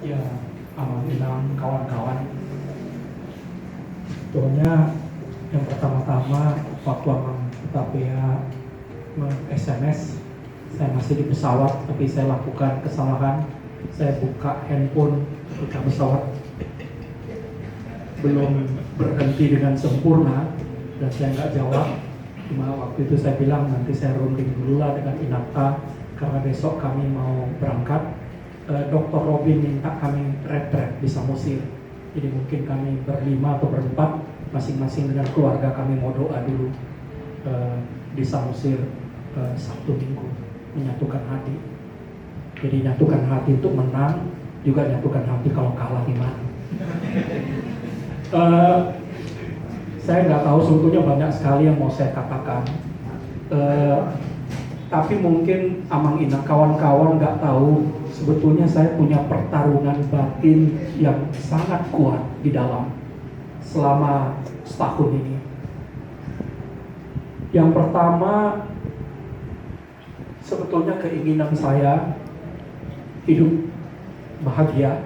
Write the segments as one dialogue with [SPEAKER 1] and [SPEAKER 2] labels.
[SPEAKER 1] Ya, Amang kawan-kawan. Sebetulnya yang pertama-tama waktu Amang Tapea SMS, saya masih di pesawat, tapi saya lakukan kesalahan. Saya buka handphone ketika pesawat belum berhenti dengan sempurna dan saya nggak jawab. Cuma waktu itu saya bilang nanti saya runding dulu lah dengan Inapta karena besok kami mau berangkat. Dr. Robin minta kami retret di Samosir. Jadi mungkin kami berlima atau berempat masing-masing dengan keluarga kami mau doa dulu di Samosir Sabtu Minggu, menyatukan hati. Jadi nyatukan hati untuk menang, juga nyatukan hati kalau kalah di mana. Saya nggak tahu, sebetulnya banyak sekali yang mau saya katakan. Tapi mungkin Amang Ina, kawan-kawan nggak tahu, sebetulnya saya punya pertarungan batin yang sangat kuat di dalam selama setahun ini. Yang pertama, sebetulnya keinginan saya hidup bahagia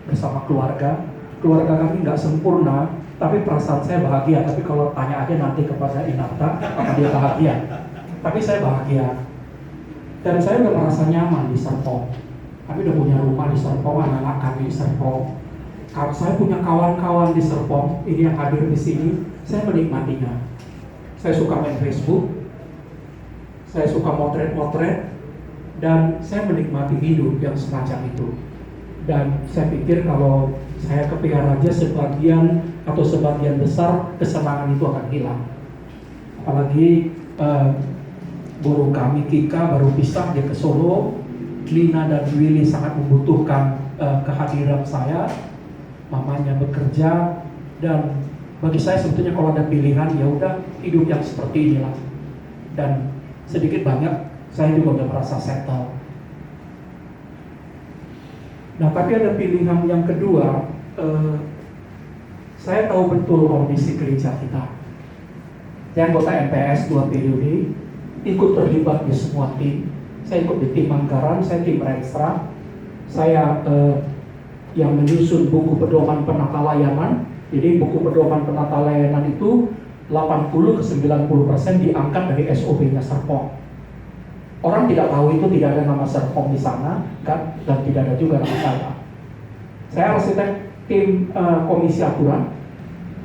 [SPEAKER 1] bersama keluarga. Keluarga kami nggak sempurna, tapi perasaan saya bahagia. Tapi kalau tanya aja nanti kepada Inapta, apakah dia bahagia? Tapi saya bahagia. Dan saya udah merasa nyaman di Serpong. Kami udah punya rumah di Serpong, anak-anak kami di Serpong. Kalau saya punya kawan-kawan di Serpong, ini yang hadir di sini, saya menikmatinya. Saya suka main Facebook, saya suka motret-motret, dan saya menikmati hidup yang semacam itu. Dan saya pikir kalau saya kepengen aja sebagian atau sebagian besar kesenangan itu akan hilang. Apalagi guru kami Kika baru pisah, dia ke Solo. Lina dan Willy sangat membutuhkan kehadiran saya. Mamanya bekerja, dan bagi saya sebetulnya kalau ada pilihan ya udah hidup yang seperti inilah. Dan sedikit banyak saya juga udah merasa settle. Nah, tapi ada pilihan yang kedua. Saya tahu betul kondisi gereja kita. Saya anggota MPS 2 periode, ikut terlibat di semua tim. Saya ikut di tim anggaran, saya tim rekstra. Saya yang menyusun buku pedoman penata layanan. Jadi buku pedoman penata layanan itu 80 ke 90% diangkat dari SOP-nya Serpong. Orang tidak tahu itu tidak ada nama Serpong di sana, kan? Dan tidak ada juga nama saya. Saya arsitek tim komisi aturan,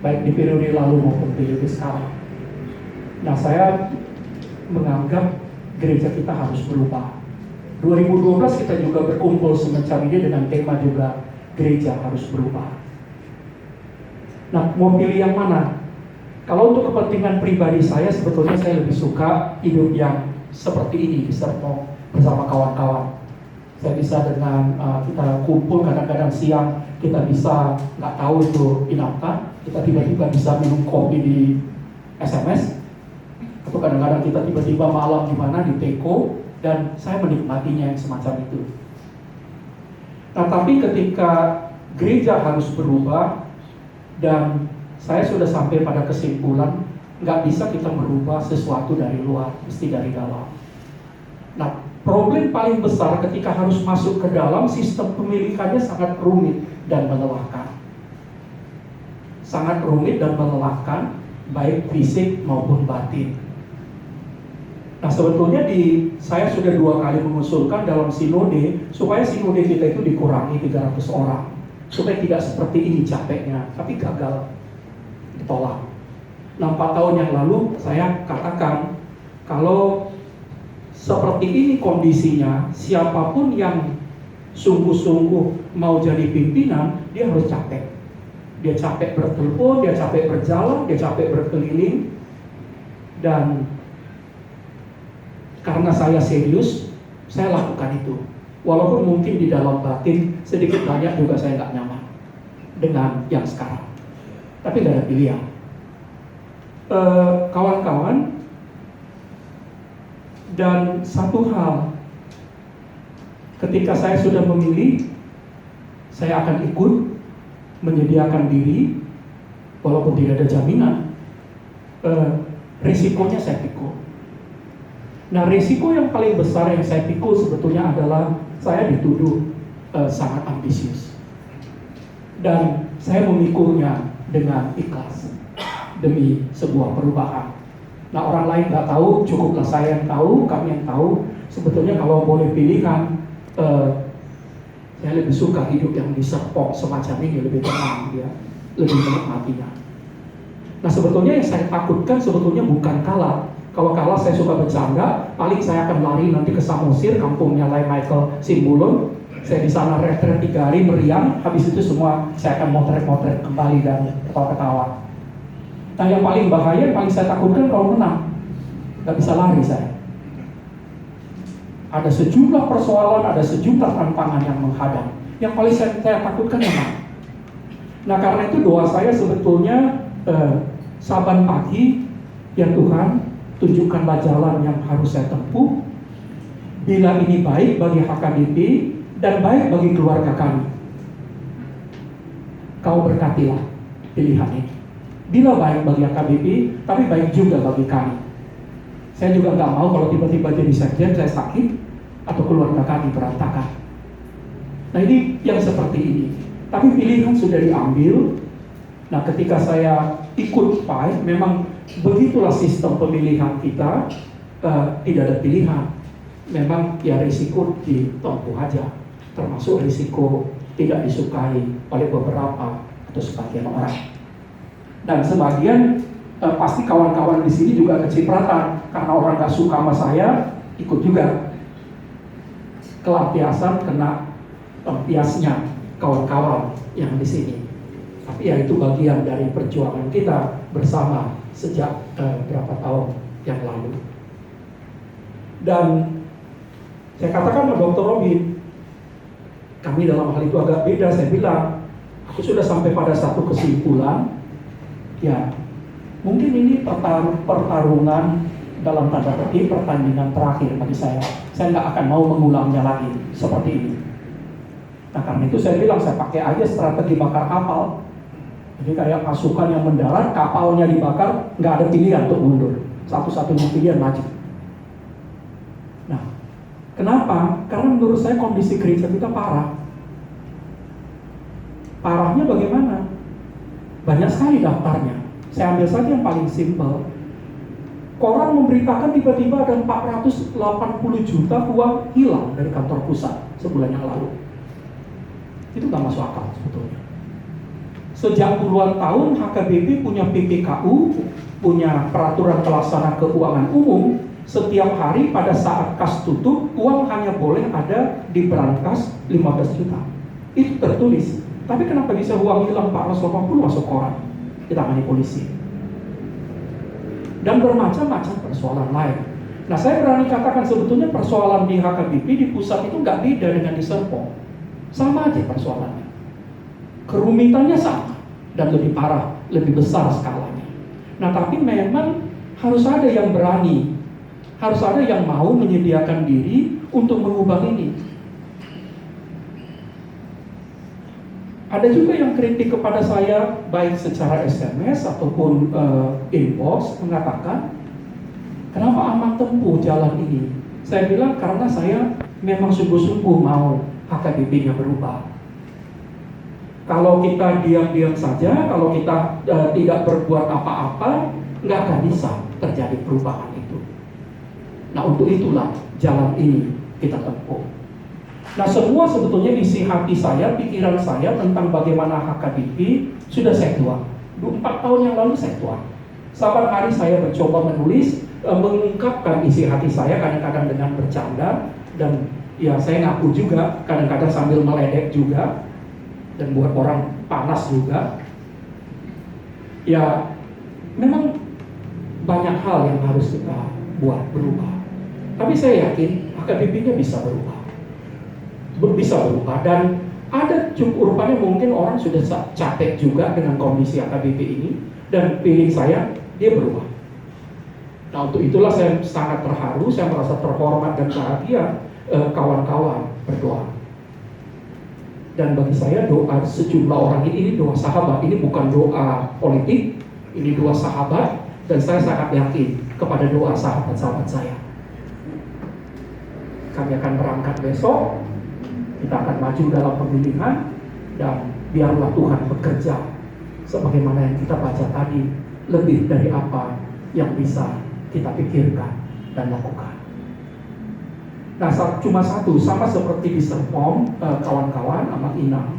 [SPEAKER 1] baik di periode lalu maupun periode sekarang. Nah, saya menganggap gereja kita harus berubah. 2012 kita juga berkumpul semacam ini dengan tema juga gereja harus berubah. Nah, mau pilih yang mana? Kalau untuk kepentingan pribadi saya, sebetulnya saya lebih suka hidup yang seperti ini di Serpong bersama kawan-kawan. Saya bisa dengan kita kumpul kadang-kadang siang, kita bisa nggak tahu itu Inapta, kita tiba-tiba bisa minum kopi di SMS, atau kadang-kadang kita tiba-tiba malam di mana di Teko, dan saya menikmatinya yang semacam itu. Nah, tapi ketika gereja harus berubah dan saya sudah sampai pada kesimpulan nggak bisa kita merubah sesuatu dari luar, mesti dari dalam. Nah, problem paling besar ketika harus masuk ke dalam, sistem pemilikannya sangat rumit dan melelahkan. Sangat rumit dan melelahkan, baik fisik maupun batin. Nah, sebetulnya saya sudah 2 kali mengusulkan dalam sinode supaya sinode kita itu dikurangi 300 orang supaya tidak seperti ini capeknya, tapi gagal, ditolak. Nah, 4 tahun yang lalu saya katakan kalau seperti ini kondisinya, siapapun yang sungguh-sungguh mau jadi pimpinan, dia harus capek. Dia capek bertelepon, dia capek berjalan, dia capek berkeliling. Dan karena saya serius, saya lakukan itu. Walaupun mungkin di dalam batin sedikit banyak juga saya nggak nyaman dengan yang sekarang. Tapi nggak ada pilihan. Kawan-kawan, dan satu hal, ketika saya sudah memilih, saya akan ikut menyediakan diri, walaupun tidak ada jaminan. Risikonya saya pikul. Nah, risiko yang paling besar yang saya pikul sebetulnya adalah saya dituduh sangat ambisius. Dan saya memikulnya dengan ikhlas demi sebuah perubahan. Nah, orang lain nggak tahu, cukuplah saya yang tahu, kami yang tahu. Sebetulnya kalau boleh pilihan, saya lebih suka hidup yang diserpong semacam ini, lebih tenang, ya, lebih menikmatinya. Nah, sebetulnya yang saya takutkan sebetulnya bukan kalah. Kalau kalah saya suka bercanda, paling saya akan lari nanti ke Samosir, kampungnya Lai Michael Simbulun. Saya di sana retret 3 hari meriang, habis itu semua saya akan motret-motret kembali dan ketawa-ketawa. Nah, yang paling bahaya, yang paling saya takutkan kalau menang, nggak bisa lari saya. Ada sejumlah persoalan, ada sejumlah tantangan yang menghadang. Yang paling saya takutkan menang. Nah, karena itu doa saya sebetulnya saban pagi, ya Tuhan, tunjukkanlah jalan yang harus saya tempuh. Bila ini baik bagi HKBP dan baik bagi keluarga kami, Kau berkatilah pilihan ini. Bila baik bagi HKBP, tapi baik juga bagi kami. Saya juga nggak mau kalau tiba-tiba jadi sekjen saya sakit atau keluarga kami berantakan. Nah, ini yang seperti ini. Tapi pilihan sudah diambil. Nah, ketika saya ikut fight, memang begitulah sistem pemilihan kita, tidak ada pilihan. Memang ya risiko ditempuh aja, termasuk risiko tidak disukai oleh beberapa atau sebagian orang. Dan sebagian pasti kawan-kawan di sini juga kecipratan karena orang nggak suka sama saya, ikut juga kelampiasan kena lampiasnya kawan-kawan yang di sini. Tapi ya itu bagian dari perjuangan kita bersama sejak berapa tahun yang lalu. Dan saya katakan sama Dr. Robin, kami dalam hal itu agak beda. Saya bilang, aku sudah sampai pada satu kesimpulan, ya mungkin ini pertarungan dalam tanda petik, pertandingan terakhir bagi saya. Saya nggak akan mau mengulangnya lagi seperti ini. Nah, karena itu saya bilang, saya pakai aja strategi bakar kapal. Jadi kayak pasukan yang mendarat, kapalnya dibakar, nggak ada pilihan untuk mundur. Satu-satunya pilihan maju. Nah, kenapa? Karena menurut saya kondisi gereja kita parah. Parahnya bagaimana? Banyak sekali daftarnya. Saya ambil saja yang paling simpel. Koran memberitakan tiba-tiba ada 480 juta uang hilang dari kantor pusat sebulan yang lalu. Itu nggak masuk akal sebetulnya. Sejak puluhan tahun HKBP punya PPKU, punya peraturan pelaksana keuangan umum. Setiap hari pada saat kas tutup, uang hanya boleh ada di brankas 15 juta. Itu tertulis. Tapi kenapa bisa uang hilang 480 masuk koran? Ditangani polisi. Dan bermacam-macam persoalan lain. Nah, saya berani katakan sebetulnya persoalan di HKBP di pusat itu nggak beda dengan di Serpong. Sama aja persoalannya. Kerumitannya sama dan lebih parah, lebih besar skalanya. Nah, tapi memang harus ada yang berani, harus ada yang mau menyediakan diri untuk mengubah ini. Ada juga yang kritik kepada saya, baik secara SMS ataupun inbox, mengatakan, kenapa amat tempuh jalan ini? Saya bilang karena saya memang sungguh-sungguh mau HKBP-nya berubah. Kalau kita diam-diam saja, kalau kita tidak berbuat apa-apa, nggak akan bisa terjadi perubahan itu. Nah, untuk itulah jalan ini kita tempuh. Nah, semua sebetulnya isi hati saya, pikiran saya tentang bagaimana HKBP sudah saya tuang. 4 tahun yang lalu saya tuang. Saban hari saya mencoba menulis, mengungkapkan isi hati saya, kadang-kadang dengan bercanda, dan ya saya ngaku juga, kadang-kadang sambil meledek juga, dan buat orang panas juga. Ya, memang banyak hal yang harus kita buat berubah. Tapi saya yakin HKBP-nya bisa berubah. Dan ada cukup rupanya mungkin orang sudah capek juga dengan kondisi HKBP ini, dan feeling saya dia berubah. Nah, untuk itulah saya sangat terharu, saya merasa terhormat dan bahagia kawan-kawan berdoa. Dan bagi saya doa sejumlah orang ini doa sahabat, ini bukan doa politik, ini doa sahabat, dan saya sangat yakin kepada doa sahabat-sahabat saya. Kami akan berangkat besok Kita akan maju dalam pemilihan, dan biarlah Tuhan bekerja sebagaimana yang kita baca tadi, lebih dari apa yang bisa kita pikirkan dan lakukan. Nah, cuma satu, sama seperti di Serpong, kawan-kawan, anak Inang,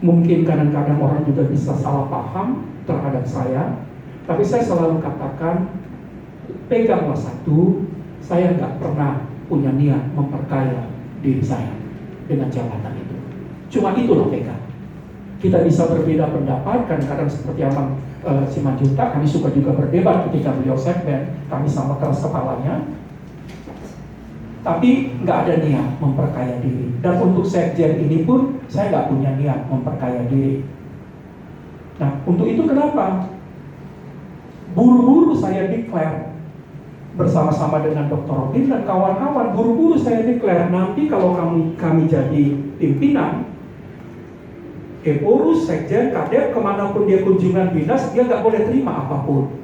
[SPEAKER 1] mungkin kadang-kadang orang juga bisa salah paham terhadap saya, tapi saya selalu katakan, peganglah satu, saya nggak pernah punya niat memperkaya diri saya dengan jabatan itu. Cuma itulah pegang. Kita bisa berbeda pendapat, kadang-kadang seperti Abang Simanjuntak, kami suka juga berdebat ketika beliau sekben, kami sama keras kepalanya, tapi nggak ada niat memperkaya diri. Dan untuk sekjen ini pun, saya nggak punya niat memperkaya diri. Nah, untuk itu kenapa? Buru-buru saya declare bersama-sama dengan Dr. Robin dan kawan-kawan, buru-buru saya declare, nanti kalau kami jadi pimpinan, urus, sekjen, kadep, kemanapun dia kunjungan dinas, dia nggak boleh terima apapun.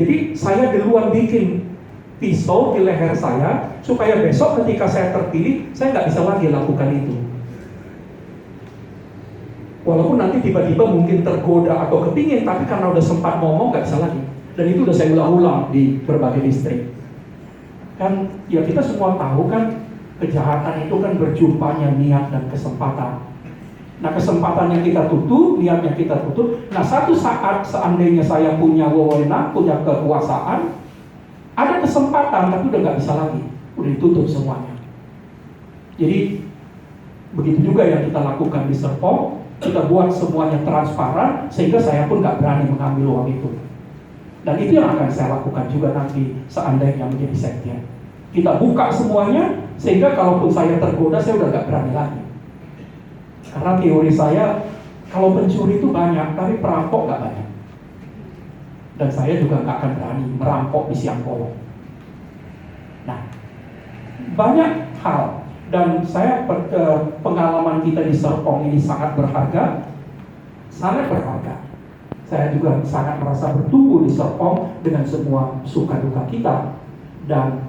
[SPEAKER 1] Jadi saya duluan bikin pisau di leher saya, supaya besok ketika saya terpilih, saya nggak bisa lagi lakukan itu. Walaupun nanti tiba-tiba mungkin tergoda atau kepingin, tapi karena udah sempat ngomong, nggak bisa lagi. Dan itu udah saya ulang-ulang di berbagai distrik. Kan ya kita semua tahu kan, kejahatan itu kan berjumpanya niat dan kesempatan. Nah, kesempatan yang kita tutup, niatnya kita tutup. Nah, satu saat seandainya saya punya wewenang, punya kekuasaan, ada kesempatan, tapi udah nggak bisa lagi, udah ditutup semuanya. Jadi begitu juga yang kita lakukan di Serpong, kita buat semuanya transparan, sehingga saya pun nggak berani mengambil uang itu. Dan itu yang akan saya lakukan juga nanti seandainya menjadi sekjen. Kita buka semuanya, sehingga kalaupun saya tergoda, saya udah nggak berani lagi. Karena teori saya, kalau pencuri itu banyak, tapi perampok nggak banyak. Dan saya juga nggak akan berani merampok di siang bolong. Nah, banyak hal. Dan saya pengalaman kita di Serpong ini sangat berharga. Sangat berharga. Saya juga sangat merasa bertumbuh di Serpong dengan semua suka duka kita. Dan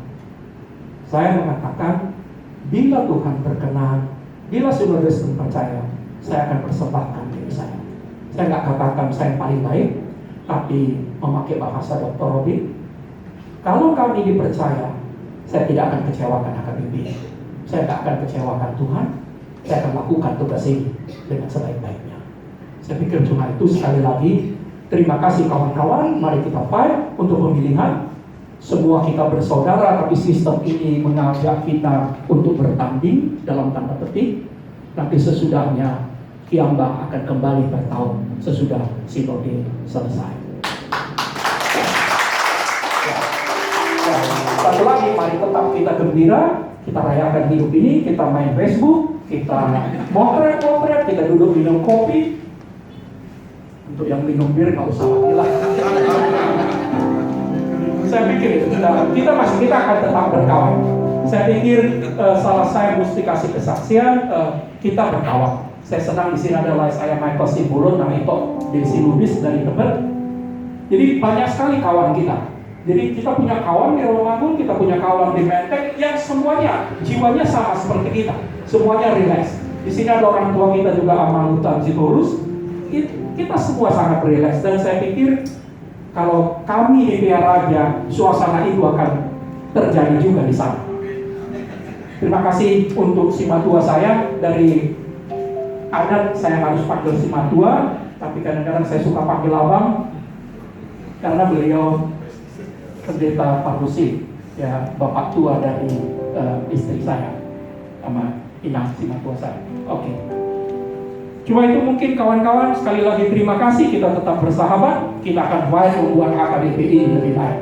[SPEAKER 1] saya mengatakan, bila Tuhan berkenan, bila saudara percaya, saya akan persembahkan diri saya. Saya nggak katakan saya yang paling baik, tapi memakai bahasa Dr. Robin, kalau kami dipercaya, saya tidak akan kecewakan HKBP. Saya tidak akan kecewakan Tuhan. Saya akan lakukan tugas ini dengan sebaik-baiknya. Saya pikir cuma itu. Sekali lagi, terima kasih kawan-kawan. Mari kita fight untuk pemilihan. Semua kita bersaudara, tapi sistem ini mengajak kita untuk bertanding dalam tanda petik. Nanti sesudahnya Kiambang akan kembali bertahun sesudah sinode selesai. Satu lagi, mari tetap kita gembira, kita rayakan hidup ini, kita main Facebook, kita motret, kita duduk minum kopi. Untuk yang minum bir nggak usah lagi lah. Saya pikir kita akan tetap berkawan. Saya pikir salah saya mesti kasih kesaksian, kita berkawan. Saya senang di sini adalah saya Michael Simbulun, nama itu di Sinubis dari Tebet. Jadi banyak sekali kawan kita. Jadi kita punya kawan di Romangun, kita punya kawan di Menteng, yang semuanya jiwanya sama seperti kita, semuanya relax. Di sini ada orang tua kita juga Amalutan Sitorus. Kita semua sangat relax, dan saya pikir kalau kami di Pia Raja, suasana itu akan terjadi juga di sana. Terima kasih untuk Simatua saya. Dari adat saya harus panggil Simatua, tapi kadang-kadang saya suka panggil abang karena beliau pendeta Parusi, ya, bapak tua dari istri saya sama Inang Simatua saya. Oke. Cuma itu mungkin kawan-kawan, sekali lagi terima kasih, kita tetap bersahabat, kita akan fight membuat HKBP ini lebih baik.